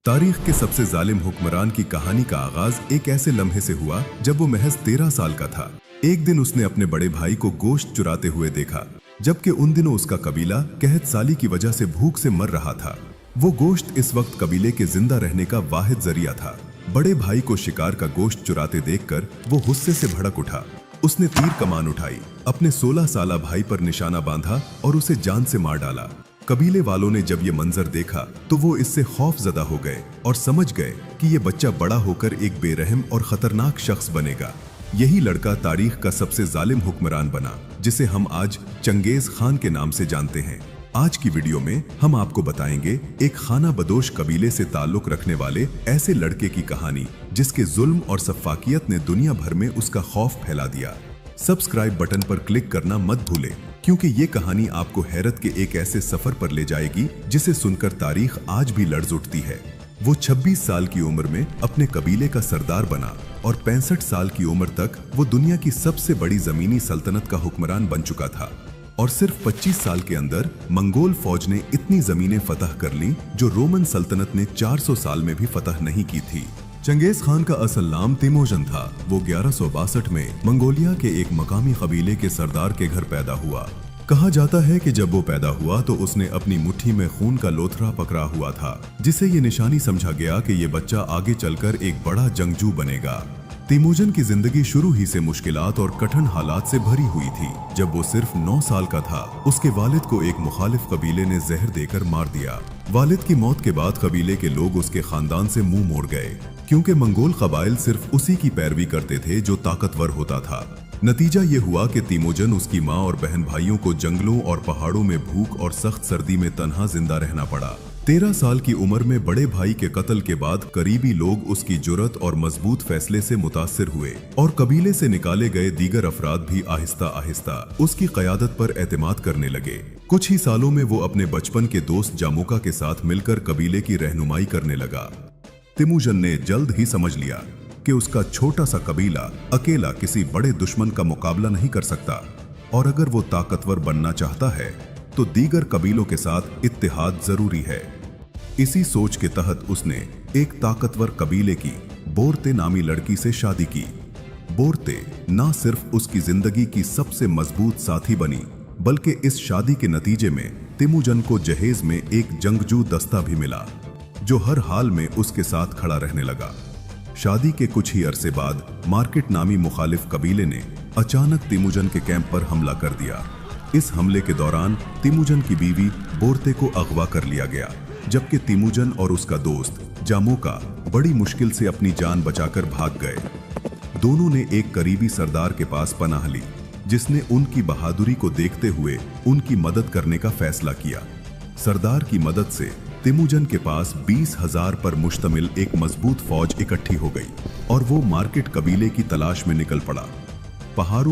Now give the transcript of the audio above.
तारीख के सबसे जालिम हुक्मरान की कहानी का आगाज एक ऐसे लम्हे से हुआ जब वो महज 13 साल का था। एक दिन उसने अपने बड़े भाई को गोश्त चुराते हुए देखा, जबकि उन दिनों उसका कबीला कहत साली की वजह से भूख से मर रहा था। वो गोश्त इस वक्त कबीले के जिंदा रहने का वाहिद जरिया था। बड़े भाई को शिकार का गोश्त चुराते देखकर वो गुस्से से भड़क उठा। उसने तीर कमान उठाई, अपने 16 साला भाई पर निशाना बांधा और उसे जान से मार डाला। कबीले वालों ने जब ये मंजर देखा तो वो इससे खौफजदा हो गए और समझ गए कि ये बच्चा बड़ा होकर एक बेरहम और खतरनाक शख्स बनेगा। यही लड़का तारीख का सबसे जालिम हुक्मरान बना, जिसे हम आज चंगेज खान के नाम से जानते हैं। आज की वीडियो में हम आपको बताएंगे एक खाना बदोश कबीले से ताल्लुक रखने वाले ऐसे लड़के की कहानी जिसके जुल्म और सफाकियत ने दुनिया भर में उसका खौफ फैला दिया। सब्सक्राइब बटन पर क्लिक करना मत भूलें, क्योंकि ये कहानी आपको हैरत के एक ऐसे सफर पर ले जाएगी जिसे सुनकर तारीख आज भी लर्ज उठती है। वो 26 साल की उम्र में अपने कबीले का सरदार बना और 65 साल की उम्र तक वो दुनिया की सबसे बड़ी जमीनी सल्तनत का हुक्मरान बन चुका था। और सिर्फ 25 साल के अंदर मंगोल फौज ने इतनी जमीनें फतह कर ली जो रोमन सल्तनत ने 400 साल में भी फतह नहीं की थी। चंगेज खान का असल नाम तिमोजन था। वो 1162 में मंगोलिया के एक मकामी कबीले के सरदार के घर पैदा हुआ। कहा जाता है कि जब वो पैदा हुआ तो उसने अपनी मुट्ठी में खून का लोथरा पकड़ा हुआ था, जिसे ये निशानी समझा गया कि ये बच्चा आगे चलकर एक बड़ा जंगजू बनेगा। तिमोजन की जिंदगी शुरू ही से मुश्किलात और कठिन हालात से भरी हुई थी। जब वो सिर्फ 9 साल का था, उसके वालिद को एक मुखालिफ कबीले ने जहर देकर मार दिया। वालिद की मौत के बाद कबीले के लोग उसके खानदान से मुंह मोड़ गए, क्योंकि मंगोल कबाइल सिर्फ उसी की पैरवी करते थे जो ताकतवर होता था। नतीजा ये हुआ कि तिमोजन, उसकी माँ और बहन भाइयों को जंगलों और पहाड़ों में भूख और सख्त सर्दी में तन्हा जिंदा रहना पड़ा। 13 साल की उम्र में बड़े भाई के कत्ल के बाद करीबी लोग उसकी जुर्रत और मजबूत फैसले से मुतासिर हुए और कबीले से निकाले गए दीगर अफराद भी आहिस्ता आहिस्ता उसकी क़यादत पर एतमाद करने लगे। कुछ ही सालों में वो अपने बचपन के दोस्त जामोका के साथ मिलकर कबीले की रहनुमाई करने लगा। तिमोजन ने जल्द ही समझ लिया कि उसका छोटा सा कबीला अकेला किसी बड़े दुश्मन का मुकाबला नहीं कर सकता, और अगर वो ताकतवर बनना चाहता है तो दीगर कबीलों के साथ इत्तेहाद जरूरी है। इसी सोच के तहत उसने एक ताकतवर कबीले की बोरते नामी लड़की से शादी की। बोरते ना सिर्फ उसकी जिंदगी की सबसे मजबूत साथी बनी, बल्कि इस शादी के नतीजे में तिमोजन को जहेज में एक जंगजू दस्ता भी मिला जो हर हाल में उसके साथ खड़ा रहने लगा। शादी के कुछ ही अरसे बाद मार्केट नामी मुखालिफ कबीले ने अचानक तिमोजन के कैंप पर हमला कर दिया। इस हमले के दौरान तिमोजन की बीवी बोरते को अगवा कर लिया गया, जबकि तिमोजन और उसका दोस्त जामोका बड़ी मुश्किल से अपनी जान बचाकर भाग गए। दोनों ने एक करीबी सरदार के पास पनाह ली, जिसने उनकी बहादुरी को देखते हुए उनकी मदद करने का फैसला किया। सरदार की मदद से तिमोजन के पास 20,000 पर मुश्तमिल एक मजबूत फौज इकट्ठी हो गई और वो मार्केट कबीले की तलाश में निकल पड़ा। पहाड़ों में